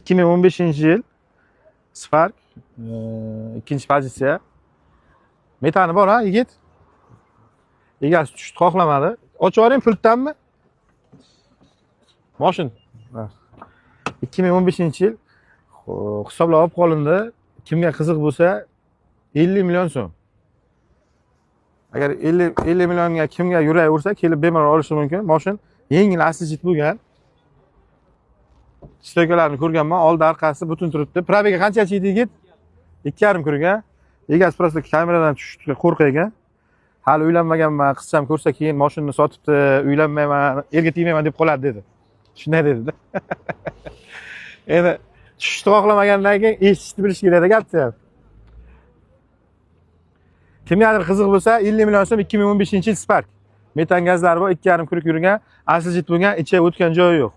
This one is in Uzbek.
2015-yil Spark, ikkinchi pozitsiya. Metani bor ha, yigit. Egasi tushishni xohlamadi. Ochib yuboring, pultdanmi? Mashin. 2015-yil hisoblab olib qolindi. Kimga qiziq bo'lsa 50 million so'm. Agar 50 millionga kimga yuraversa, kelib bemalol olishi mumkin. Mashin yengil aslijit bo'lgan. Stoykalarni ko'rganman, oldi orqasi butun turibdi. Probega qancha yeydi yigit? 2,5 kurga. Egasi prosta kameradan tushishga qo'rqaygan. Hali uylanmaganman, qizcham ko'rsa keyin mashinani sotibdi, uylanmayman, erga tegmayman deb qoladi dedi. Shunday dedi. Endi tushishni xohlamagandan keyin eshitishni bilish kerak gapni ham. Kimgadir qiziq bo'lsa, 50 million so'm 2015-yil Spark. Metan gazlari bor, 2,5 kurk yurgan, aslijit bo'lgan, ichi o'tgan joyi yo'q.